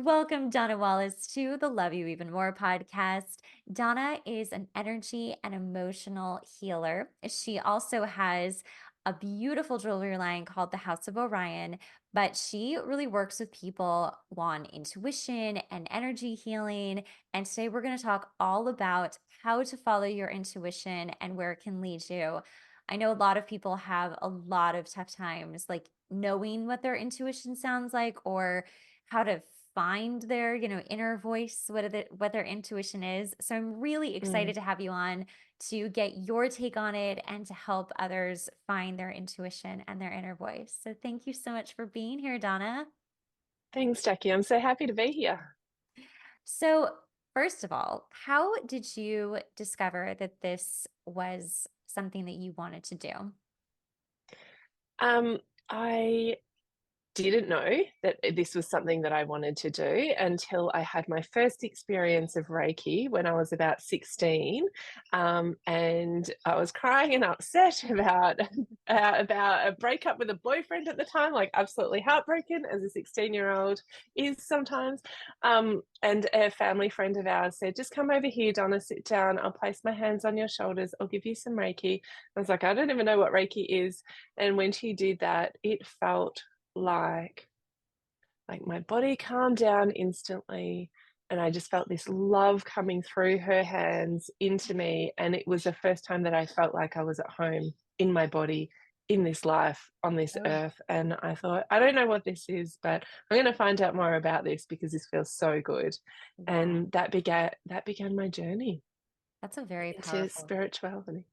Welcome, Donna Wallace, to the Love You Even More podcast. Donna is an energy and emotional healer. She also has a beautiful jewelry line called the House of Orion, but she really works with people on intuition and energy healing. And today we're going to talk all about how to follow your intuition and where it can lead you. I know a lot of people have a lot of tough times, like knowing what their intuition sounds like or how to find their, inner voice, what their intuition is. So I'm really excited Mm. to have you on to get your take on it and to help others find their intuition and their inner voice. So thank you so much for being here, Donna. Thanks, Jackie. I'm so happy to be here. So, first of all, how did you discover that this was something that you wanted to do? I didn't know that this was something that I wanted to do until I had my first experience of Reiki when I was about 16. And I was crying and upset about a breakup with a boyfriend at the time, like absolutely heartbroken, as a 16-year-old is sometimes. And a family friend of ours said, just come over here, Donna, sit down. I'll place my hands on your shoulders. I'll give you some Reiki. I was like, I don't even know what Reiki is. And when she did that, it felt like my body calmed down instantly, and I just felt this love coming through her hands into me, and it was the first time that I felt like I was at home in my body, in this life, on this Oh, earth. And I thought, I don't know what this is, but I'm going to find out more about this because this feels so good. wow. And that began my journey That's a very into powerful. spirituality.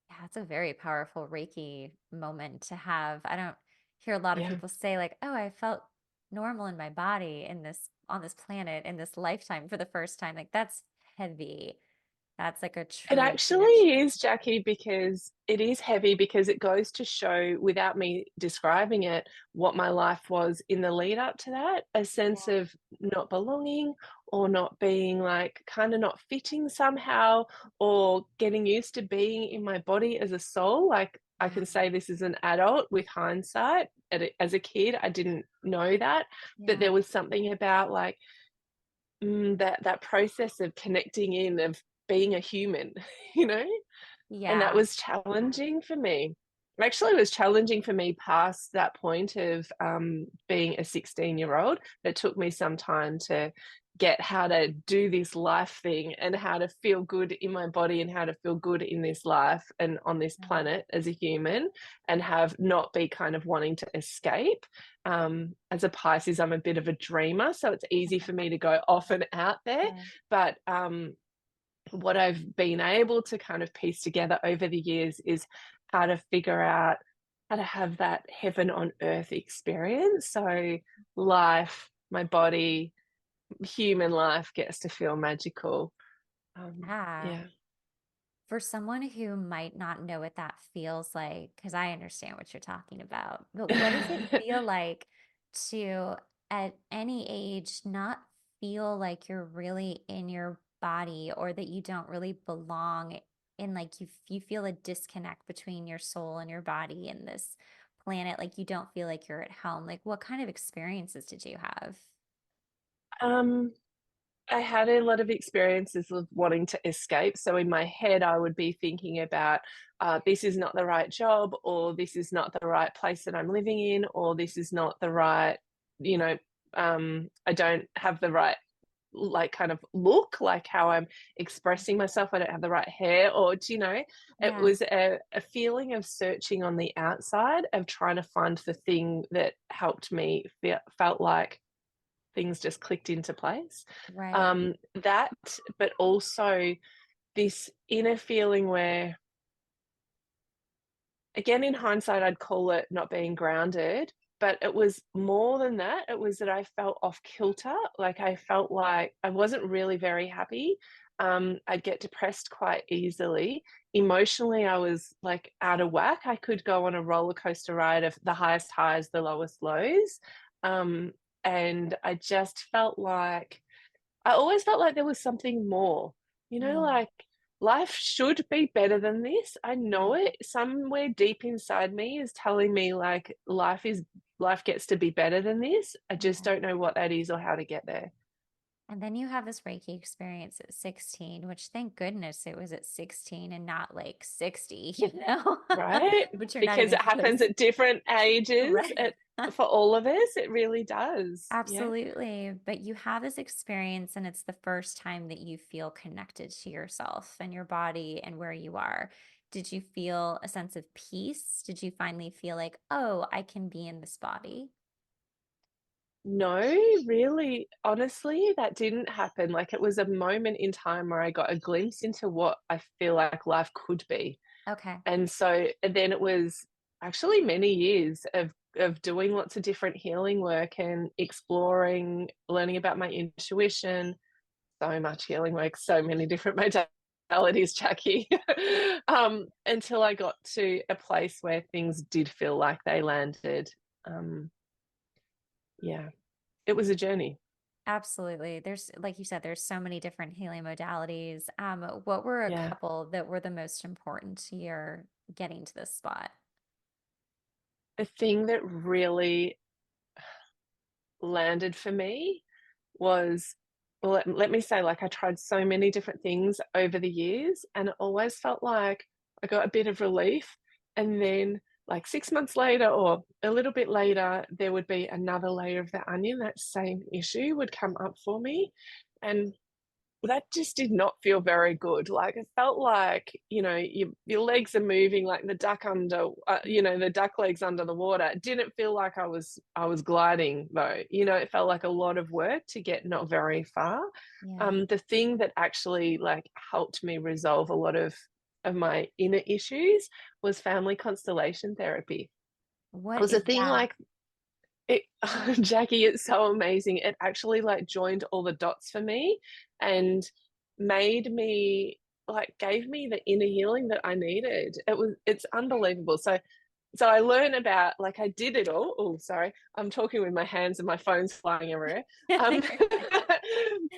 Yeah, it's a very powerful Reiki moment to have. I don't hear a lot of Yeah. people say like, "Oh, I felt normal in my body in this on this planet in this lifetime for the first time." Like that's heavy. That's like a It true connection. actually is, Jackie, because it is heavy because it goes to show, without me describing it, what my life was in the lead up to that, a sense Yeah. of not belonging or not being like kind of not fitting somehow, or getting used to being in my body as a soul. Like I can Yeah. say this as an adult with hindsight. As a kid, I didn't know that, but Yeah. there was something about like that process of connecting in, of being a human, you know? And that Yeah. was challenging for me. Actually, it was challenging for me past that point of being a 16-year-old. It took me some time to get how to do this life thing and how to feel good in my body and how to feel good in this life and on this Yeah. planet as a human, and have not be kind of wanting to escape. As a Pisces, I'm a bit of a dreamer, so it's easy for me to go off and out there. Yeah. But what I've been able to kind of piece together over the years is how to figure out how to have that heaven on earth experience. So life, my body, human life gets to feel magical. Yeah. Yeah. For someone who might not know what that feels like, because I understand what you're talking about, but what does it feel like to, at any age, not feel like you're really in your body or that you don't really belong in, like you feel a disconnect between your soul and your body in this planet, like you don't feel like you're at home. Like what kind of experiences did you have? um, I had a lot of experiences of wanting to escape. So in my head, I would be thinking about this is not the right job, or this is not the right place that I'm living in, or this is not the right, you know, I don't have the right like kind of look, like how I'm expressing myself. I don't have the right hair, or it Yeah. was a feeling of searching on the outside, of trying to find the thing that helped me felt like things just clicked into place. Right. That, but also this inner feeling where, again, in hindsight, I'd call it not being grounded, but it was more than that. It was that I felt off kilter. Like I felt like I wasn't really very happy. I'd get depressed quite easily. Emotionally, I was like out of whack. I could go on a roller coaster ride of the highest highs, the lowest lows. Um, and I just felt like, I always felt like there was something more, Mm. like life should be better than this. I know Mhm. it. Somewhere deep inside me is telling me like life gets to be better than this. I just Yeah. don't know what that is or how to get there. And then you have this Reiki experience at 16, which thank goodness it was at 16 and not like 60, you know? Right? But you're not Because even it happens close. at different ages Right. for all of us. It really does. Yeah. Absolutely. But you have this experience, and it's the first time that you feel connected to yourself and your body and where you are. Did you feel a sense of peace? Did you finally feel like, oh, I can be in this body? No, really, honestly, that didn't happen. Like it was a moment in time where I got a glimpse into what I feel like life could be. Okay. And then it was actually many years of doing lots of different healing work and exploring, learning about my intuition, so much healing work, so many different modalities, Jackie, until I got to a place where things did feel like they landed. Um, yeah, it was a journey. Absolutely. There's, like you said, there's so many different healing modalities. What were a Yeah. couple that were the most important to your getting to this spot? The thing that really landed for me was, well, let me say, like, I tried so many different things over the years, and it always felt like I got a bit of relief. And then, like, 6 months later or a little bit later, there would be another layer of the onion. That same issue would come up for me. And that just did not feel very good. Like it felt like, your legs are moving like the duck under, the duck legs under the water. It didn't feel like I was gliding though. It felt like a lot of work to get not very far. Yeah. The thing that actually like helped me resolve a lot of my inner issues was family constellation therapy. It What was a is thing that? like it, Jackie, it's so amazing. It actually like joined all the dots for me and made me like gave me the inner healing that I needed. It's unbelievable. So I learned about like I did it all. Oh, sorry. I'm talking with my hands and my phone's flying everywhere. Um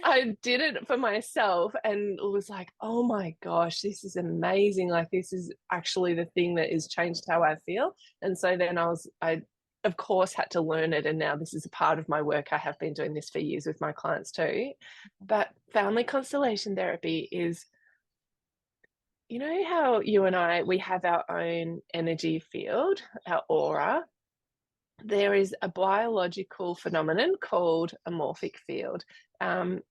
I did it for myself and was like, oh my gosh, this is amazing. Like this is actually the thing that has changed how I feel. And so then I of course had to learn it, and now this is a part of my work. I have been doing this for years with my clients too. But family constellation therapy is, how you and I we have our own energy field, our aura. There is a biological phenomenon called a morphic field.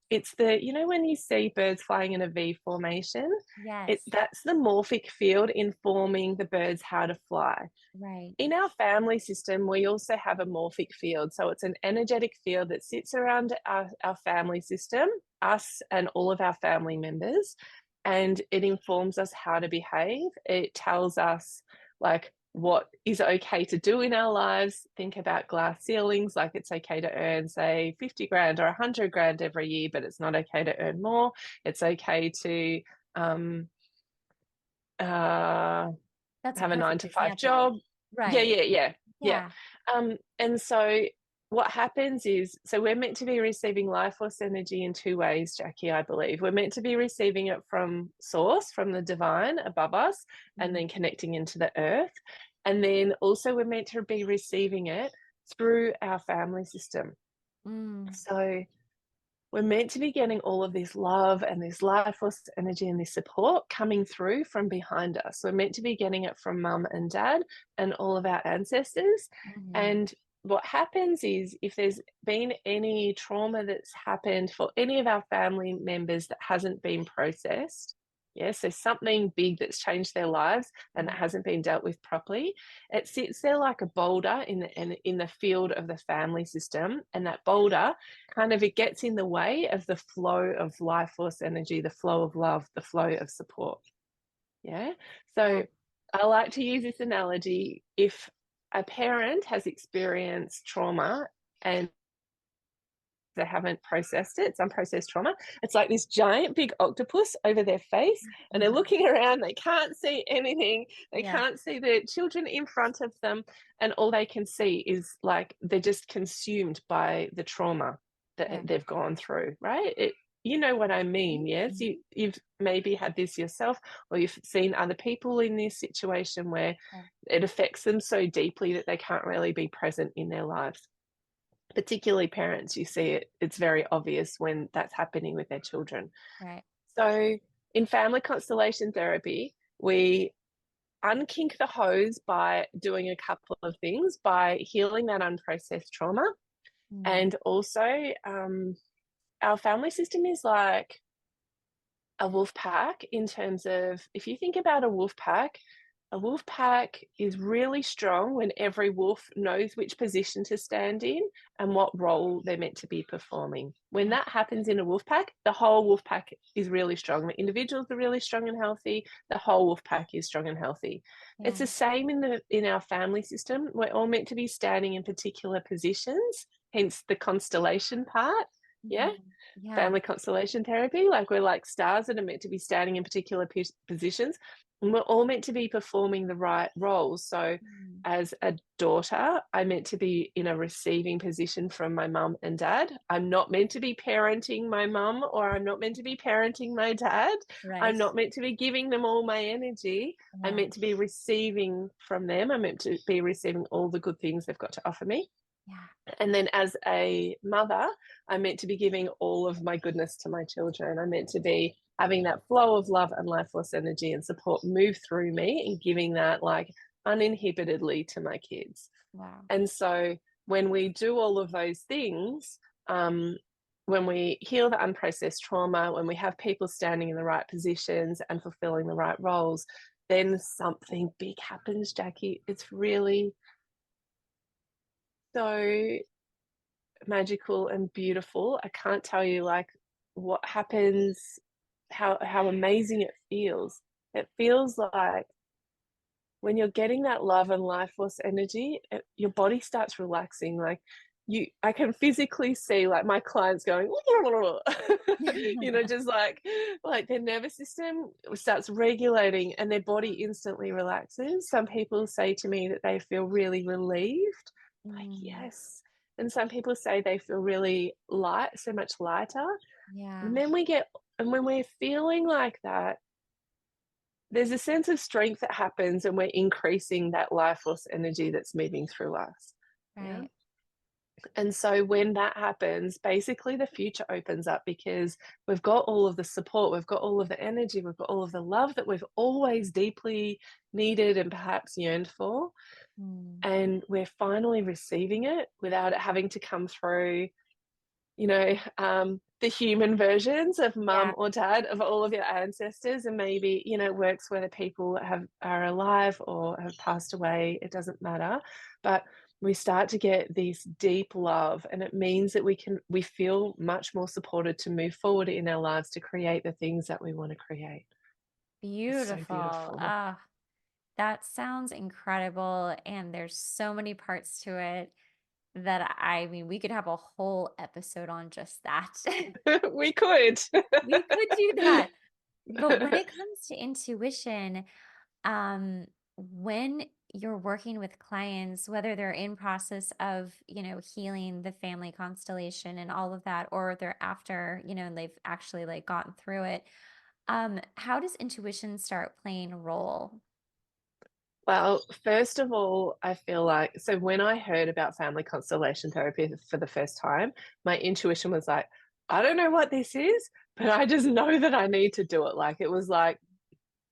It's when you see birds flying in a V formation, Yes. that's the morphic field informing the birds how to fly. Right. In our family system, we also have a morphic field. So it's an energetic field that sits around our family system, us and all of our family members, and it informs us how to behave. It tells us, like, what is okay to do in our lives. Think about glass ceilings, like it's okay to earn, say, 50 grand or 100 grand every year, but it's not okay to earn more. It's okay to um, uh, That's a have a nine perfect to five example. job. Yeah, Right. yeah, yeah, yeah. Yeah. And so what happens is, so we're meant to be receiving life force energy in two ways, Jackie, I believe. We're meant to be receiving it from source, from the divine above us, and Mhm. then connecting into the earth. And then also we're meant to be receiving it through our family system. Mm. So we're meant to be getting all of this love and this life force energy and this support coming through from behind us. We're meant to be getting it from mum and dad and all of our ancestors. Mhm. And what happens is if there's been any trauma that's happened for any of our family members that hasn't been processed, yes, there's something big that's changed their lives and it Mhm. hasn't been dealt with properly. It sits there like a boulder in the field of the family system, and that boulder kind of it gets in the way of the flow of life force energy, the flow of love, the flow of support. Yeah. Yeah. So I like to use this analogy. If a parent has experienced trauma and they haven't processed it, it's unprocessed trauma. It's like this giant big octopus over their face, and they're Mhm. looking around. They can't see anything. They Yeah. can't see the children in front of them, and all they can see is like they're just consumed by the trauma that Yeah. they've gone through. Right? you know what I mean, yes? Mm. You've maybe had this yourself, or you've seen other people in this situation where Yeah. it affects them so deeply that they can't really be present in their lives. Particularly parents, you see it, it's very obvious when that's happening with their children. Right. So in family constellation therapy, we unkink the hose by doing a couple of things, by healing that unprocessed trauma. Mm. And also, our family system is like a wolf pack in terms of, if you think about a wolf pack is really strong when every wolf knows which position to stand in and what role they're meant to be performing. When Mm. that happens in a wolf pack, the whole wolf pack is really strong. The individuals are really strong and healthy. The whole wolf pack is strong and healthy. It's Yeah. the same in our family system. We're all meant to be standing in particular positions, hence the constellation part. Yeah, Mhm. Yeah. family constellation therapy. Like, we're like stars that are meant to be standing in particular positions, and we're all meant to be performing the right roles. So, Mm. as a daughter, I'm meant to be in a receiving position from my mum and dad. I'm not meant to be parenting my mum, or I'm not meant to be parenting my dad. I'm Right. not meant to be giving them all my energy. I'm Yeah. meant to be receiving from them. I'm meant to be receiving all the good things they've got to offer me. Yeah. And then as a mother, I'm meant to be giving all of my goodness to my children. I'm meant to be having that flow of love and life force energy and support move through me and giving that like uninhibitedly to my kids. Wow. And so when we do all of those things, when we heal the unprocessed trauma, when we have people standing in the right positions and fulfilling the right roles, then something big happens, Jackie. It's really so magical and beautiful. I can't tell you like what happens, how amazing it feels. It feels like when you're getting that love and life force energy, your body starts relaxing. Like, I can physically see like my clients going, just like their nervous system starts regulating and their body instantly relaxes. Some people say to me that they feel really relieved, like, Mm. yes. And some people say they feel really light, so much lighter. Yeah. And then and when we're feeling like that, there's a sense of strength that happens and we're increasing that life force energy that's moving through us. Yeah. Right. And so when that happens, basically the future opens up because we've got all of the support, we've got all of the energy, we've got all of the love that we've always deeply needed and perhaps yearned for. Mm. And we're finally receiving it without it having to come through, the human versions of Yeah. mum or dad of all of your ancestors, and maybe, it works whether people are alive or have passed away, it doesn't matter. But we start to get this deep love, and it means that we feel much more supported to move forward in our lives to create the things that we want to create. It's so Beautiful. beautiful. Ah, that sounds incredible. And there's so many parts to it that I mean, we could have a whole episode on just that. We could. We could do that. But when it comes to intuition, when you're working with clients, whether they're in process of, healing the family constellation and all of that, or they're after, and they've actually like gotten through it, how does intuition start playing a role? Well, first of all, I feel like, so when I heard about family constellation therapy for the first time, my intuition was like, I don't know what this is, but I just know that I need to do it. Like, it was like,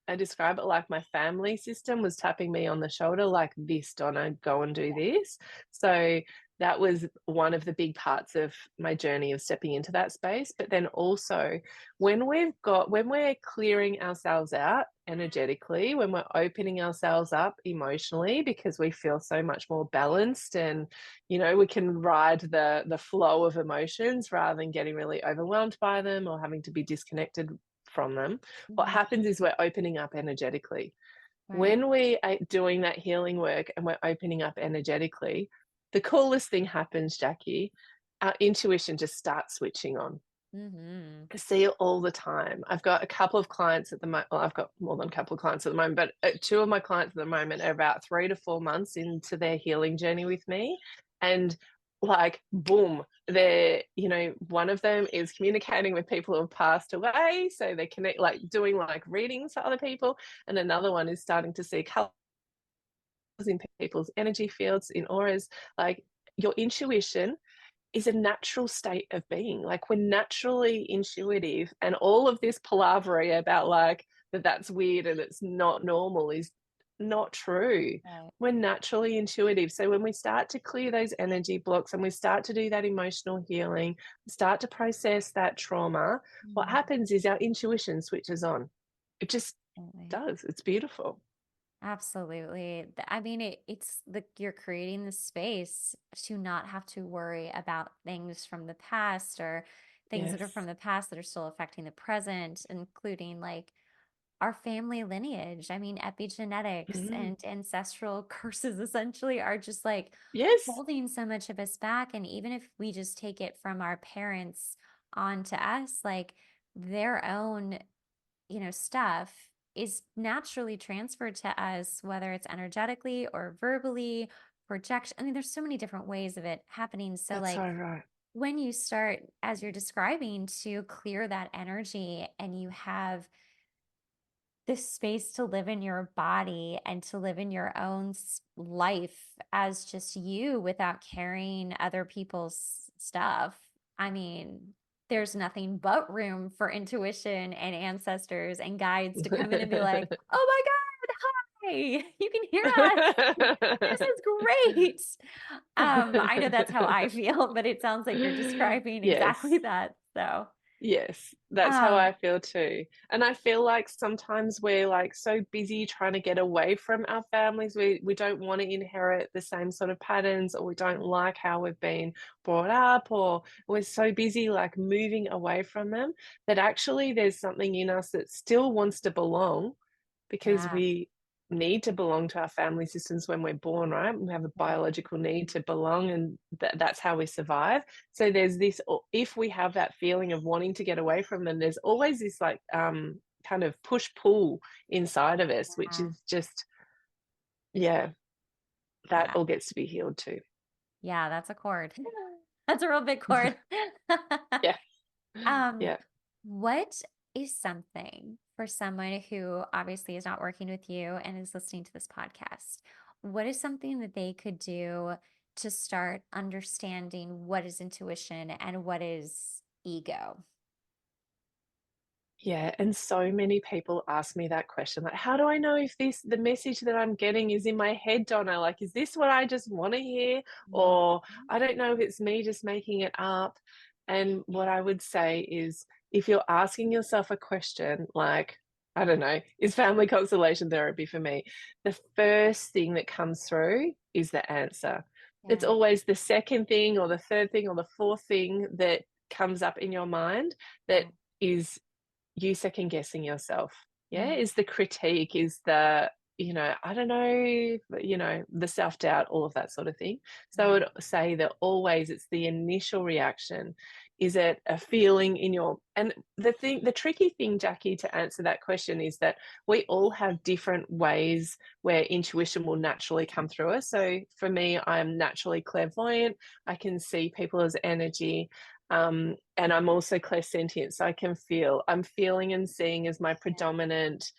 I describe it like my family system was tapping me on the shoulder, like, this, Donna, go and do this. So that was one of the big parts of my journey of stepping into that space. But then also, when we're clearing ourselves out energetically, when we're opening ourselves up emotionally, because we feel so much more balanced and, we can ride the flow of emotions rather than getting really overwhelmed by them or having to be disconnected from them. What Mhm. happens is we're opening up energetically. Right. When we are doing that healing work and we're opening up energetically, the coolest thing happens, Jackie. Our intuition just starts switching on. Hmm. I see it all the time. I've got a couple of clients at the moment. Well, I've got more than a couple of clients at the moment, but two of my clients at the moment are about 3 to 4 months into their healing journey with me. And like boom, they're, one of them is communicating with people who have passed away, so they connect, like doing like readings for other people, and another one is starting to see colors in people's energy fields, in auras. Like, your intuition is a natural state of being. Like, we're naturally intuitive, and all of this palavery about like that's weird and it's not normal is not true. Right. We're naturally intuitive. So when we start to clear those energy blocks and we start to do that emotional healing, start to process that trauma, what Mhm. happens is our intuition switches on. It just Absolutely. does. It's beautiful. Absolutely. I mean, it's you're creating the space to not have to worry about things from the past or things that are from Yes. the past that are still affecting the present, including like our family lineage. I mean, epigenetics Mm. and ancestral curses essentially are just like Yes, holding so much of us back. And even if we just take it from our parents on to us, like their own, stuff is naturally transferred to us, whether it's energetically or verbally, projection. I mean, there's so many different ways of it happening. So, that's so like, right. when you start, as you're describing, to clear that energy and you have this space to live in your body and to live in your own life as just you without carrying other people's stuff. I mean, there's nothing but room for intuition and ancestors and guides to come in and be like, oh my God, hi, you can hear us. This is great. I know that's how I feel, but it sounds like you're describing exactly Yes. that. So, Yes, that's how I um, feel too. And I feel like sometimes we're like so busy trying to get away from our families. We don't want to inherit the same sort of patterns, or we don't like how we've been brought up, or we're so busy like moving away from them, that actually there's something in us that still wants to belong, because yeah, we need to belong to our family systems when we're born, right? We have a right. biological need to belong, and that's how we survive. So there's this, if we have that feeling of wanting to get away from them, there's always this like kind of push pull inside of us, which Yeah, is just, yeah, that yeah. all gets to be healed too. Yeah, that's a chord. That's a real big chord. Yeah, Um, yeah. what is something for someone who obviously is not working with you and is listening to this podcast? What is something that they could do to start understanding what is intuition and what is ego? Yeah, and so many people ask me that question, like, how do I know if the message that I'm getting is in my head, Donna? Like, is this what I just want to hear? Mhm. Or I don't know if it's me just making it up. And what I would say is, if you're asking yourself a question like, I don't know, is family constellation therapy for me? The first thing that comes through is the answer. It's Yeah, always the second thing or the third thing or the fourth thing that comes up in your mind that yeah, is you second guessing yourself. Yeah, yeah, is the critique, is the, I don't know, the self doubt, all of that sort of thing. So I yeah, would say that always it's the initial reaction. Is it a feeling in your, and the tricky thing, Jackie, to answer that question is that we all have different ways where intuition will naturally come through us. So for me, I'm naturally clairvoyant. I can see people as energy. And I'm also clairsentient, so I can feel. I'm feeling and seeing as my yeah. predominant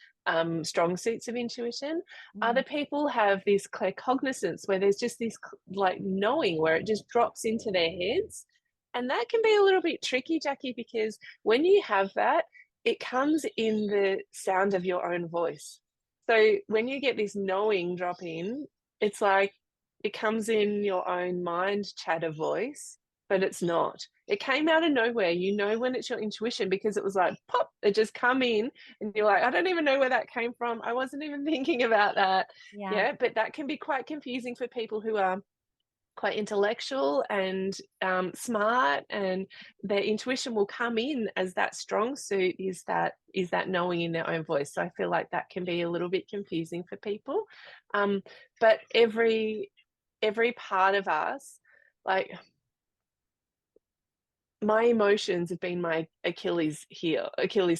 strong suits of intuition. Other Mhm. people have this claircognizance where there's just this like knowing where it just drops into their heads. And that can be a little bit tricky, Jackie, because when you have that, it comes in the sound of your own voice. So when you get this knowing drop in, it's like it comes in your own mind chatter voice, but it's not. It came out of nowhere. You know when it's your intuition because it was like pop, it just come in, and you're like, I don't even know where that came from. I wasn't even thinking about that. Yeah, Yeah, but that can be quite confusing for people who are quite intellectual and smart, and their intuition will come in as that strong suit is that knowing in their own voice. So I feel like that can be a little bit confusing for people, um, but every part of us, like my emotions have been my Achilles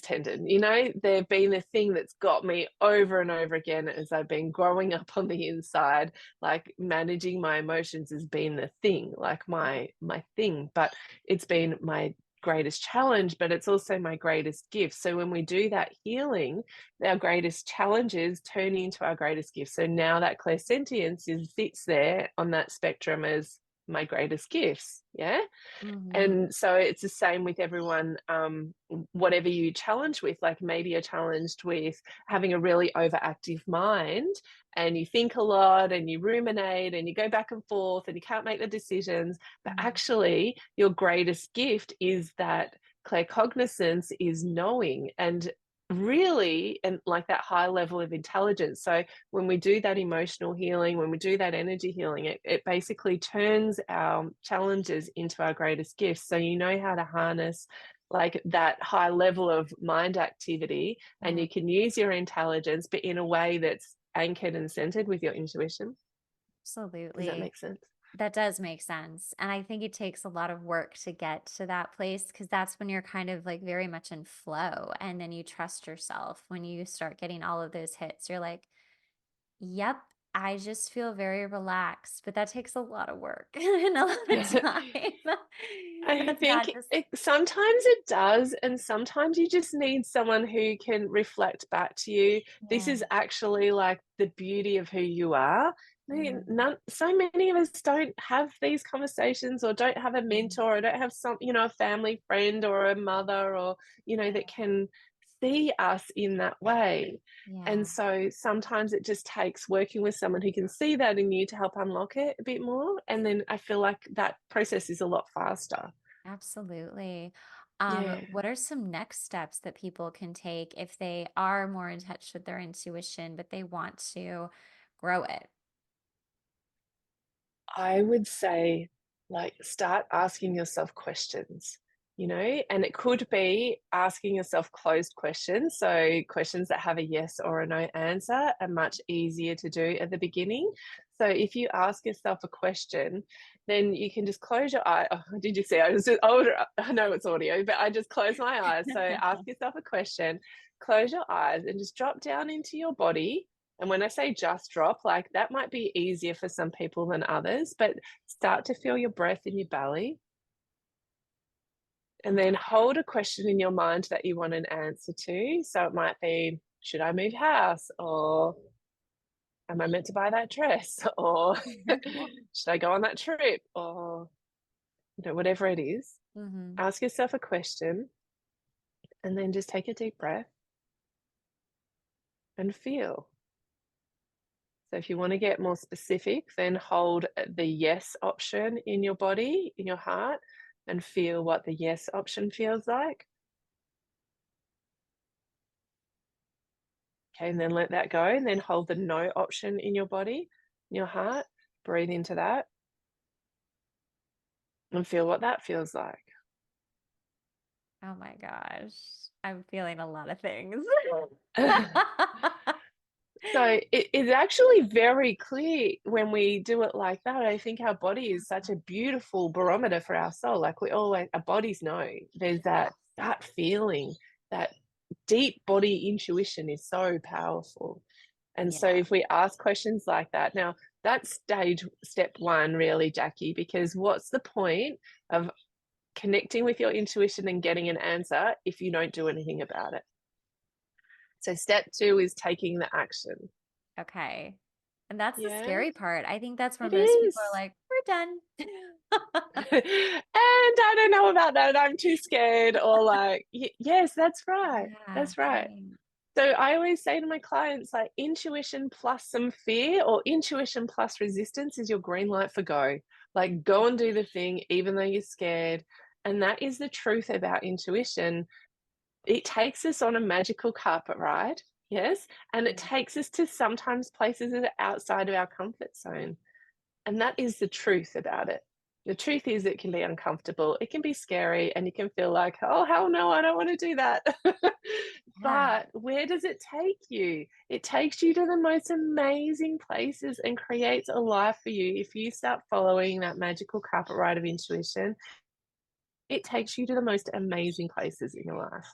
tendon. You know, they've been the thing that's got me over and over again as I've been growing up on the inside. Like managing my emotions has been the thing, like my thing. But it's been my greatest challenge, but it's also my greatest gift. So when we do that healing, our greatest challenges turn into our greatest gifts. So now that clairsentience sits there on that spectrum as my greatest gifts. Yeah. Mm-hmm. And so it's the same with everyone, whatever you challenge with, like maybe you're challenged with having a really overactive mind and you think a lot and you ruminate and you go back and forth and you can't make the decisions. But Mm-hmm. actually, your greatest gift is that claircognizance, is knowing and really, and like that high level of intelligence. So when we do that emotional healing, when we do that energy healing, it basically turns our challenges into our greatest gifts. So you know how to harness like that high level of mind activity, and Mm-hmm. you can use your intelligence, but in a way that's anchored and centered with your intuition. Does that Absolutely. make sense? That does make sense. And I think it takes a lot of work to get to that place because that's when you're kind of like very much in flow. And then you trust yourself when you start getting all of those hits. You're like, yep, I just feel very relaxed. But that takes a lot of work and a lot of time. I That's not think just, sometimes it does, and sometimes you just need someone who can reflect back to you. This yeah. is actually like the beauty of who you are. I mean, Mm-hmm. so many of us don't have these conversations, or don't have a mentor, or don't have some, a family friend or a mother, or that can see us in that way. And Yeah, so sometimes it just takes working with someone who can see that in you to help unlock it a bit more. And then I feel like that process is a lot faster. absolutely. Yeah. What are some next steps that people can take if they are more in touch with their intuition, but they want to grow it? I would say, like, start asking yourself questions, and it could be asking yourself closed questions. So, questions that have a yes or a no answer are much easier to do at the beginning. So, if you ask yourself a question, then you can just close your eye. Oh, did you see? I know it's audio, but I just close my eyes. So, ask yourself a question, close your eyes, and just drop down into your body. And when I say just drop, like that might be easier for some people than others, but start to feel your breath in your belly, and then hold a question in your mind that you want an answer to. So it might be, should I move house? Or am I meant to buy that dress? Or should I go on that trip? Or, whatever it is, Hmm. ask yourself a question and then just take a deep breath and feel. So if you want to get more specific, then hold the yes option in your body, in your heart, and feel what the yes option feels like. Okay, and then let that go, and then hold the no option in your body, in your heart. Breathe into that and feel what that feels like. Oh my gosh. I'm feeling a lot of things. So it is actually very clear when we do it like that. I think our body is such a beautiful barometer for our soul. Like our bodies know there's that feeling, that deep body intuition is so powerful. And so Yeah. if we ask questions like that, now that's step one, really, Jackie, because what's the point of connecting with your intuition and getting an answer if you don't do anything about it? So step two is taking the action. Okay. And that's the Yeah, scary part. I think that's where it most people are is. like, we're done. And I don't know about that. I'm too scared. Or like, yes, that's right. Yeah, That's right. right. So I always say to my clients, like, intuition plus some fear, or intuition plus resistance is your green light for go. Like, go and do the thing, even though you're scared. And that is the truth about intuition. It takes us on a magical carpet ride, yes, and it Yeah. takes us to sometimes places that are outside of our comfort zone. And that is the truth about it. The truth is, it can be uncomfortable, it can be scary, and you can feel like, oh, hell no, I don't want to do that. Yeah. But where does it take you? It takes you to the most amazing places and creates a life for you if you start following that magical carpet ride of intuition. it takes you to the most amazing places in your life.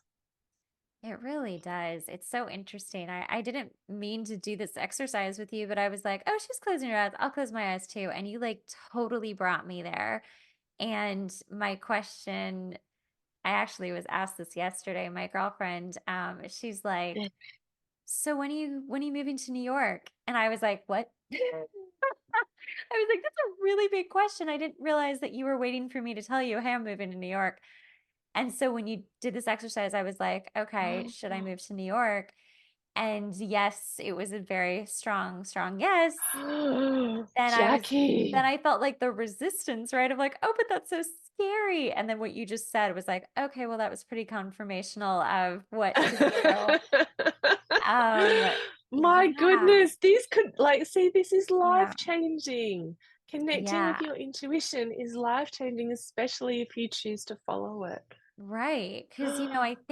It really does. It's so interesting. I didn't mean to do this exercise with you, but I was like, oh, she's closing her eyes. I'll close my eyes too. And you like totally brought me there. And my question, I actually was asked this yesterday. My girlfriend, she's like, so when are you moving to New York? And I was like, what? I was like, that's a really big question. I didn't realize that you were waiting for me to tell you, hey, I'm moving to New York. And so when you did this exercise, I was like, okay, should I move to New York? And yes, it was a very strong, strong yes. Then I was, then Jackie. I felt like the resistance, right? Of like, oh, but that's so scary. And then what you just said was like, okay, well, that was pretty confirmational of what to do. Um, My yeah, goodness, these could like see this is life yeah, changing. Connecting with yeah, your intuition is life changing, especially if you choose to follow it. right. Because,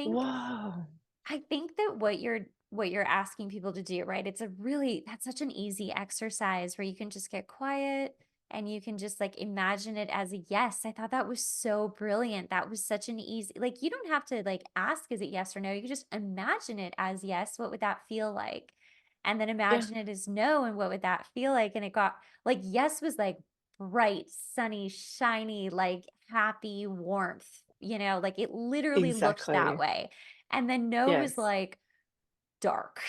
Wow. I think that what you're asking people to do, right? That's such an easy exercise where you can just get quiet and you can just like imagine it as a yes. I thought that was so brilliant. That was such an easy, like you don't have to like ask is it yes or no. You can just imagine it as yes. What would that feel like? And then Yeah, imagine it as no and what would that feel like? And it got like yes was like bright, sunny, shiny, like happy warmth, like it literally looked that exactly. way. And then no was Yes. like dark,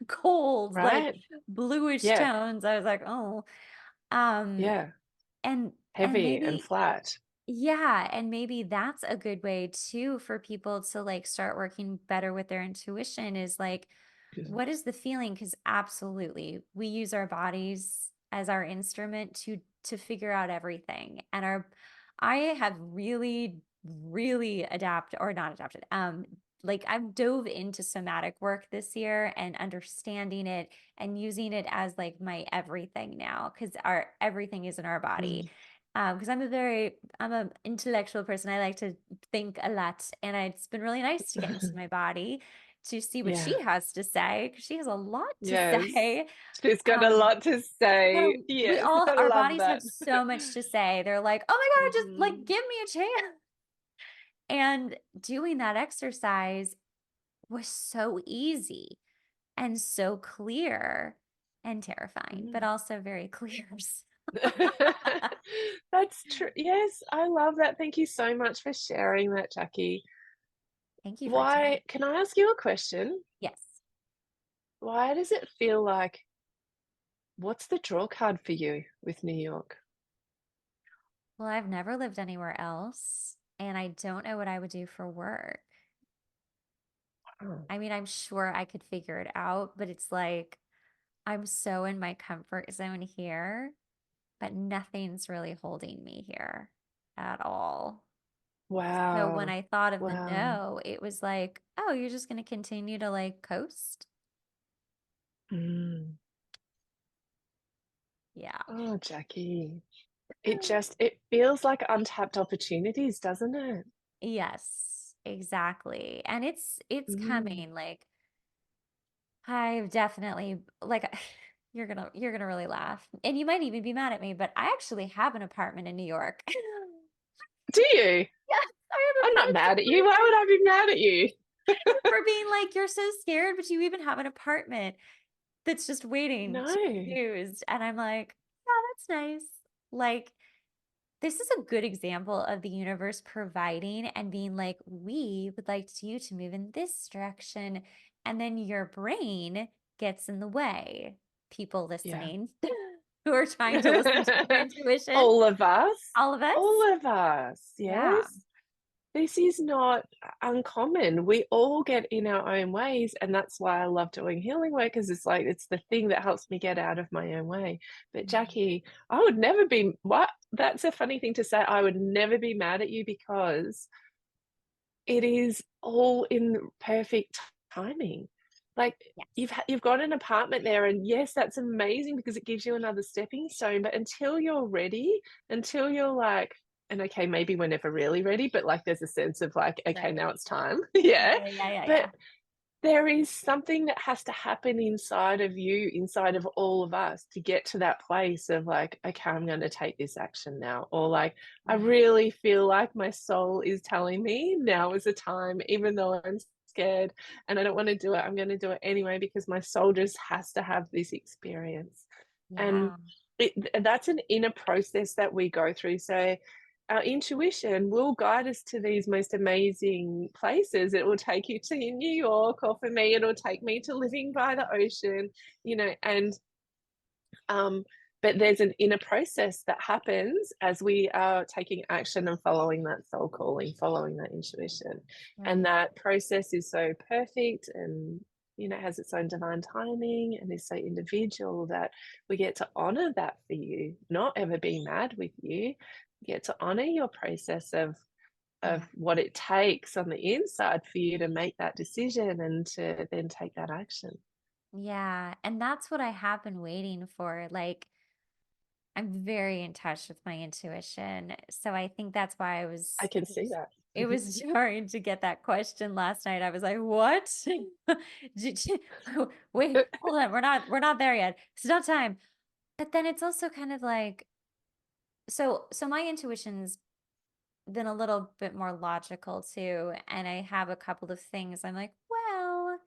cold, like Right? bluish Yeah. tones. I was like, oh, um, Yeah. and Heavy and maybe, flat. yeah, and maybe that's a good way too for people to like start working better with their intuition is like, what is the feeling? Because absolutely, we use our bodies as our instrument to figure out everything. And I have really, really not adapted. Like I've dove into somatic work this year and understanding it and using it as like my everything now because our everything is in our body. Mm. Because I'm an intellectual person. I like to think a lot, and it's been really nice to get into my body to see what Yeah. she has to say because she has a lot to Yes. say. She's got a Um, lot to say. so we Yes, all, I our love bodies have that. so much to say. They're like, oh my God, just like Mhm. give me a chance. And doing that exercise was so easy and so clear and terrifying, but Mm. also very clear. That's true. Yes, I love that. Thank you so much for sharing that, Jackie. Thank you for your time. Why, can I ask you a question? Yes. Why does it feel like, what's the draw card for you with New York? Well, I've never lived anywhere else, and I don't know what I would do for work. Oh, I mean, I'm sure I could figure it out, but it's like I'm so in my comfort zone here, but nothing's really holding me here at all. So when wow. I thought of the Wow. no, it was like, oh, you're just going to continue to like coast? Mm. Yeah. Oh, Jackie. It feels like untapped opportunities, doesn't it? Yes, exactly. And it's Mm. coming. Like I've definitely like you're gonna really laugh. And you might even be mad at me, but I actually have an apartment in New York. Do you? Yes, I have I'm a not place to mad at you. Why would live I be mad at you? for being like, you're so scared, but you even have an apartment that's just waiting to be No. used. And I'm like, yeah, that's nice. Like, this is a good example of the universe providing and being like, we would like you to move in this direction. And then your brain gets in the way. People Yeah. listening who are trying to listen to their intuition, All of us. all of us. All of us. Yeah. Yes. This is not uncommon. We all get in our own ways, and that's why I love doing healing work, because it's like it's the thing that helps me get out of my own way. But Mhm. Jackie, I would never be what that's a funny thing to say. I would never be mad at you because it is all in perfect timing. Like Yes. you've got an apartment there, and yes, that's amazing because it gives you another stepping stone. But until you're ready, until you're like, and okay, maybe we're never really ready, but like there's a sense of like, okay, Right. now it's time. Yeah, Yeah. yeah, yeah, yeah, But yeah. there is something that has to happen inside of you, inside of all of us to get to that place of like, okay, I'm going to take this action now. Or like, I Yeah. really feel like my soul is telling me now is the time, even though I'm scared and I don't want to do it, I'm going to do it anyway because my soul just has to have this experience. And Yeah. that's an inner process that we go through. So, our intuition will guide us to these most amazing places. It will take you to New York, or for me, it'll take me to living by the ocean, and um, but there's an inner process that happens as we are taking action and following that soul calling, following that intuition. And Right. that process is so perfect and has its own divine timing and is so individual that we get to honor that for you, not ever be mad with you. You get to honor your process of Yeah. what it takes on the inside for you to make that decision and to then take that action. Yeah. And that's what I have been waiting for. Like, I'm very in touch with my intuition. So I think that's why I can see that. it was jarring to get that question last night. I was like, what? Wait, hold on. We're not there yet. It's not time. But then it's also kind of like, so my intuition's been a little bit more logical too. And I have a couple of things I'm like, well,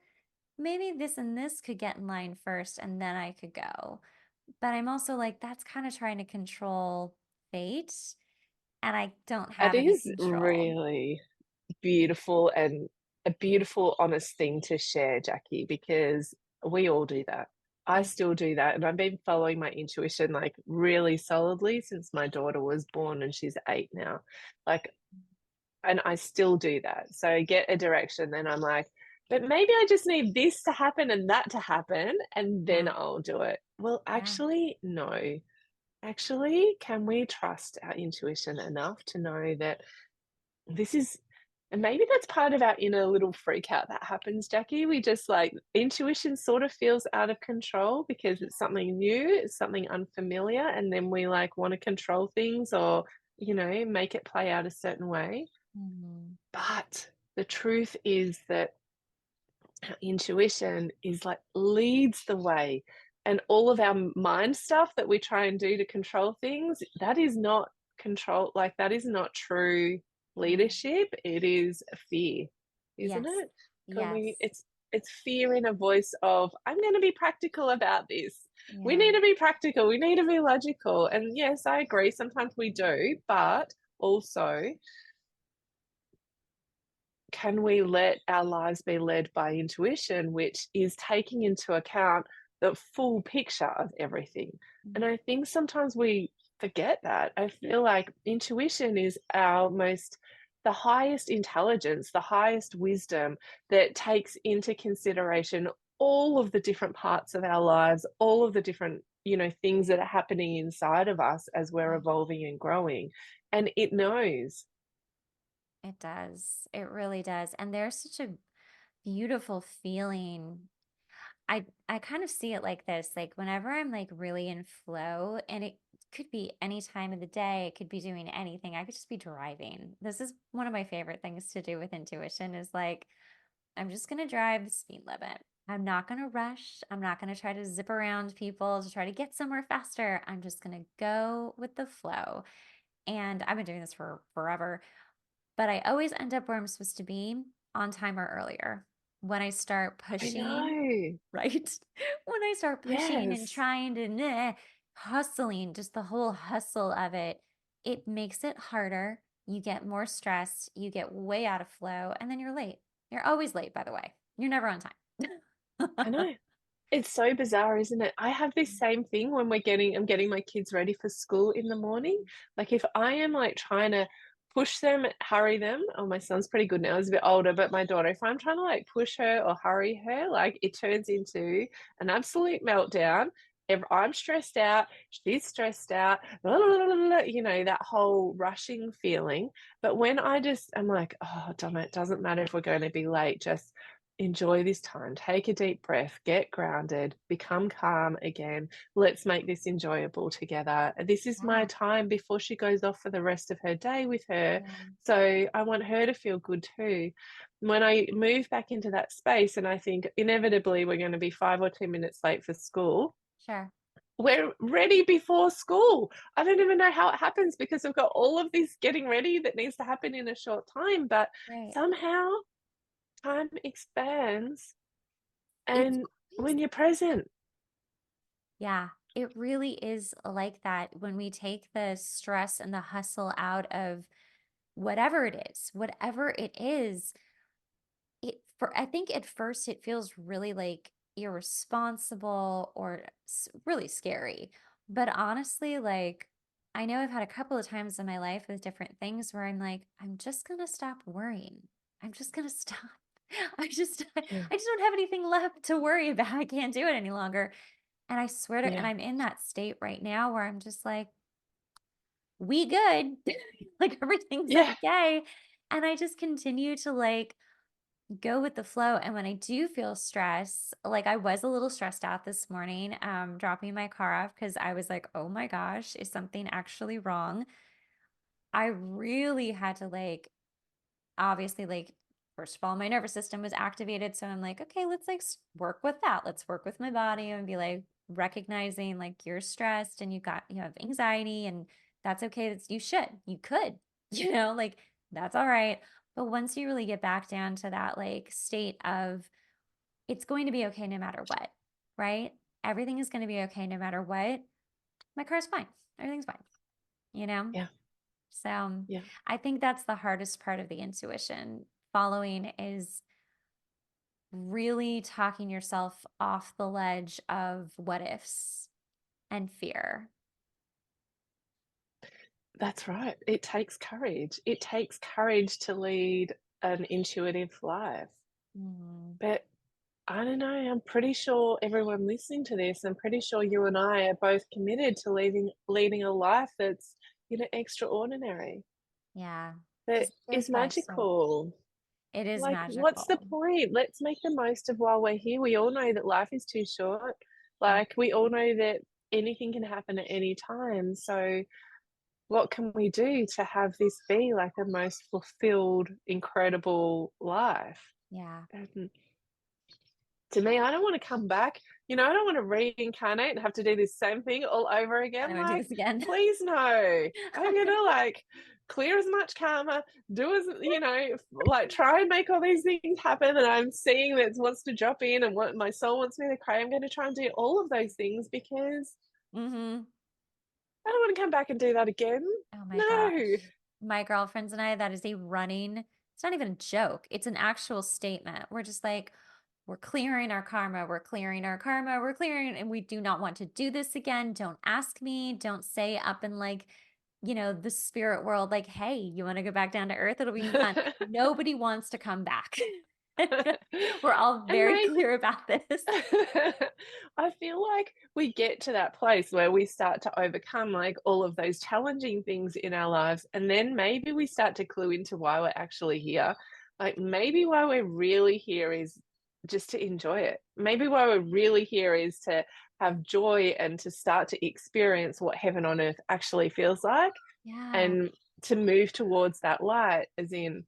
maybe this and this could get in line first and then I could go. But I'm also like, that's kind of trying to control fate, and I don't That have any is control. really beautiful and a beautiful, honest thing to share, Jackie, because we all do that. I I still do that. And I've been following my intuition like really solidly since my daughter was born and she's 8 now. Like, and I still do that. So I get a direction, then I'm like, but maybe I just need this to happen and that to happen, and then yeah, I'll do it. Well, yeah. actually, no. Actually, can we trust our intuition enough to know that this is, and maybe that's part of our inner little freak out that happens, Jackie. We just like intuition sort of feels out of control because it's something new, it's something unfamiliar, and then we like want to control things or, make it play out a certain way. Mhm. But the truth is that our intuition is like leads the way. And all of our mind stuff that we try and do to control things, that is not control, like that is not true Mm. leadership. It is fear, isn't Yes. it? Can we, Yes. it's fear in a voice of, I'm going to be practical about this. We Yeah. need to be practical. We need to be logical. And yes, I agree. Sometimes we do, but also can we let our lives be led by intuition, which is taking into account the full picture of everything? And Mm. I think sometimes we forget that. I feel like intuition is the highest intelligence, the highest wisdom that takes into consideration all of the different parts of our lives, all of the different, things that are happening inside of us as we're Yeah. evolving and growing. And it knows. It does. It really does. And there's such a beautiful feeling. I kind of see it like this, like whenever I'm like really in flow, and it could be any time of the day, it could be doing anything. I could just be driving. This is one of my favorite things to do with intuition is like I'm just going to drive the speed limit. I'm not going to rush. I'm not going to try to zip around people to try to get somewhere faster. I'm just going to go with the flow. And I've been doing this for forever, but I always end up where I'm supposed to be on time or earlier. When I start I pushing, know. right? When I start pushing and Yes. trying to hustling, just the whole hustle of it, it makes it harder. You get more stressed, you get way out of flow, and then you're late. You're always late, by the way. You're never on I time. know. It's so bizarre, isn't it? I have this same thing when I'm getting my kids ready for school in the morning. Like if I am like trying to push them, hurry them, oh, my son's pretty good now, he's a bit older, but my daughter, if I'm trying to like push her or hurry her, like it turns into an absolute meltdown. If I'm stressed out, she's stressed out, that whole rushing feeling. But when I'm like, oh, damn it, doesn't matter if we're going to be late, just enjoy this time. Take a deep breath, get grounded, become calm again. Let's make this enjoyable together. This is my Yeah. time before she goes off for the rest of her day with her. Yeah. So I want her to feel good too. When I move back into that space, and I think inevitably we're going to be 5 or 10 minutes late for school, Sure. we're ready before school. I don't even know how it happens because we've got all of this getting ready that needs to happen in a short time, but Right. somehow time expands It's and crazy. when you're present. Yeah, it really is like that when we take the stress and the hustle out of whatever it is, I think at first it feels really like irresponsible or really scary. But honestly, like I know I've had a couple of times in my life with different things where I'm like, I'm just gonna stop worrying. I'm just gonna stop. Yeah. I just don't have anything left to worry about. I can't do it any longer. And I swear to, and Yeah. I'm in that state right now where I'm just like, we good. Like everything's Yeah. okay. And I just continue to like go with the flow. And when I do feel stress, like I was a little stressed out this morning, dropping my car off because I was like, oh my gosh, is something actually wrong? I really had to like obviously like first of all my nervous system was activated, so I'm like, okay, let's like work with that, let's work with my body and be like recognizing like you're stressed and you have anxiety, and that's okay, you could like that's all right. But once you really get back down to that like state of it's going to be okay no matter what, right? Everything is going to be okay no matter what. My car's fine, everything's fine, you know Yeah. so Yeah. I think that's the hardest part of the intuition following is really talking yourself off the ledge of what ifs and fear. That's right. It takes courage. It takes courage to lead an intuitive life. Mm, But I don't know, I'm pretty sure everyone listening to this, I'm pretty sure you and I are both committed to leading a life that's, extraordinary, yeah, that because it is is my soul. magical. It is Like, what's the magical. point? Let's make the most of while we're here. We all know that life is too short. Mm, Like, we all know that anything can happen at any time. So, what can we do to have this be like the most fulfilled, incredible life? yeah, And to me, I don't want to come back. I don't want to reincarnate and have to do this same thing all over I again. don't want to do Like, this again. please no. I'm gonna like clear as much karma, do as like try and make all these things happen. And I'm seeing that wants to drop in and what my soul wants me to cry. I'm gonna try and do all of those things because Hmm. I don't want to come back and do that again. Oh my No. gosh. My girlfriends and I, that is a running, it's not even a joke. It's an actual statement. We're just like, we're clearing our karma. We're clearing our karma. We're clearing, and we do not want to do this again. Don't ask me. Don't say up in like, the spirit world, like, hey, you want to go back down to earth? It'll be fun. Nobody wants to come back. We're all And very maybe clear about this. I feel like we get to that place where we start to overcome like all of those challenging things in our lives. And then maybe we start to clue into why we're actually here. Like maybe why we're really here is just to enjoy it. Maybe why we're really here is to have joy and to start to experience what heaven on earth actually feels like Yeah. and to move towards that light, as in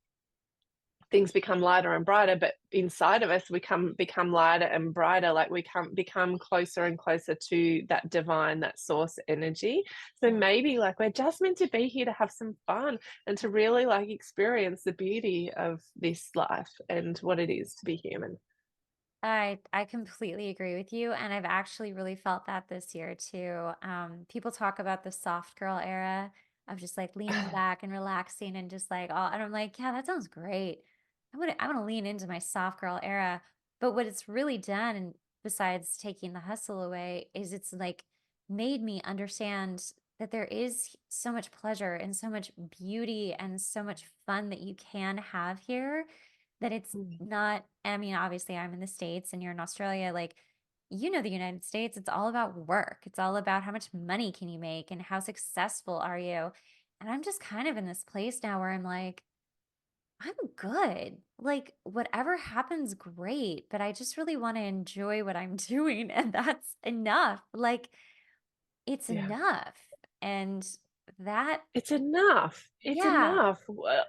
things become lighter and brighter, but inside of us we become lighter and brighter, like we become closer and closer to that divine, that source energy. So Yeah. maybe like we're just meant to be here to have some fun and to really like experience the beauty of this life and what it is to be human. I completely agree with you, and I've actually really felt that this year too. People talk about the soft girl era of just like leaning back and relaxing and just like all, and I'm like, yeah, that sounds great. I want to lean into my soft girl era. But what it's really done, and besides taking the hustle away, is it's like made me understand that there is so much pleasure and so much beauty and so much fun that you can have here, that it's Mm. not, I mean, obviously I'm in the States and you're in Australia, like the United States, it's all about work. It's all about how much money can you make and how successful are you? And I'm just kind of in this place now where I'm like, I'm good. Like, whatever happens, great. But I just really want to enjoy what I'm doing. And that's enough. Like, it's Yeah. enough. And that, It's enough. It's yeah, enough.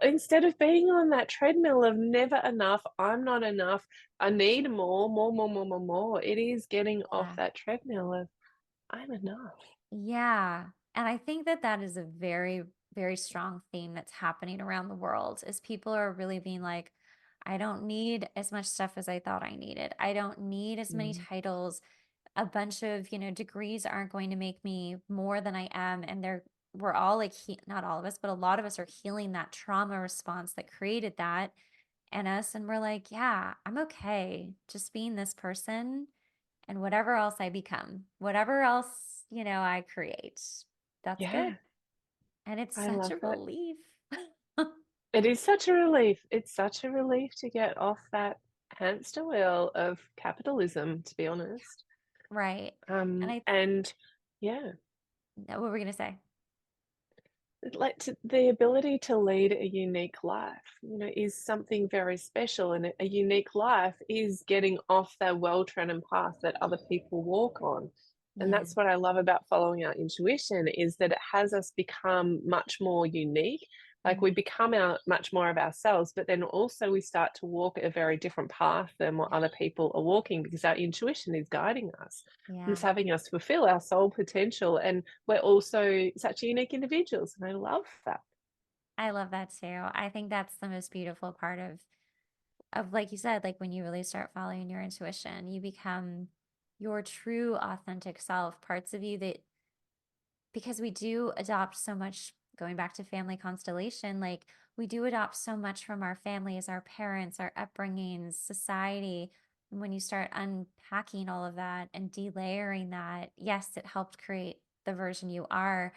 Instead of being on that treadmill of never enough, I'm not enough, I need more, more, more, more, more, more. It is getting off yeah, that treadmill of I'm enough. yeah. And I think that that is a very, very strong theme that's happening around the world is people are really being like, I don't need as much stuff as I thought I needed. I don't need as many Mm, titles. A bunch of, degrees aren't going to make me more than I am. And we're all like, not all of us, but a lot of us are healing that trauma response that created that in us. And we're like, yeah, I'm okay just being this person and whatever else I become, whatever else, I create. That's good. yeah, And it's I such love a that. relief. It is such a relief. It's such a relief to get off that hamster wheel of capitalism, to be honest. Right. And And yeah, what were we going to say? the ability to lead a unique life, is something very special. And a unique life is getting off that well-trodden path that other people walk on. And Yeah. that's what I love about following our intuition is that it has us become much more unique. Like we Mhm. become much more of ourselves, but then also we start to walk a very different path than what Yeah. other people are walking because our intuition is guiding us. And it's Yeah. having us fulfill our soul potential. And we're also such unique individuals. And I love that. I love that too. I think that's the most beautiful part of like you said, like when you really start following your intuition, you become your true authentic self, parts of you that because we do adopt so much going back to family constellation, like we do adopt so much from our families, our parents, our upbringings, society. And when you start unpacking all of that and delayering that, yes, it helped create the version you are.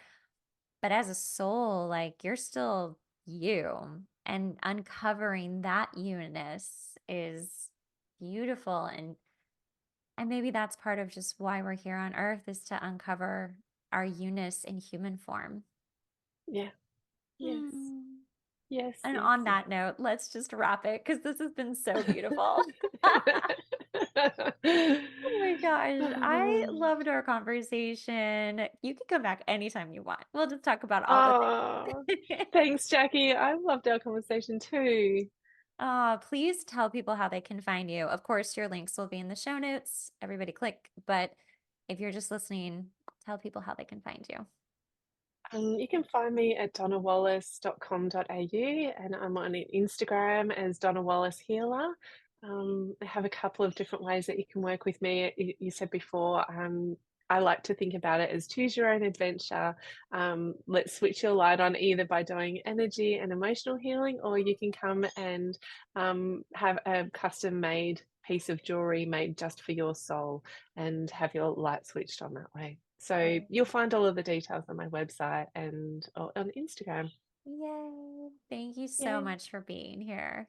But as a soul, like you're still you. And uncovering that you-ness is beautiful. And maybe that's part of just why we're here on earth is to uncover our you-ness in human form. Yeah. Yes. Hmm. Yes. And Yes. on Yes. that note, let's just wrap it because this has been so beautiful. Oh my gosh. I loved our conversation. You can come back anytime you want. We'll just talk about all the Oh, things. thanks, Jackie. I loved our conversation too. Please tell people how they can find you. Of course, your links will be in the show notes. Everybody click. But if you're just listening, tell people how they can find you. You can find me at donnawallace.com.au and I'm on Instagram as Donna Wallace Healer. I have a couple of different ways that you can work with me. You said before, I like to think about it as choose your own adventure. Let's switch your light on either by doing energy and emotional healing, or you can come and have a custom made piece of jewelry made just for your soul and have your light switched on that way. So Oh, you'll find all of the details on my website and on Instagram. yay. Thank you so Yay. much for being here.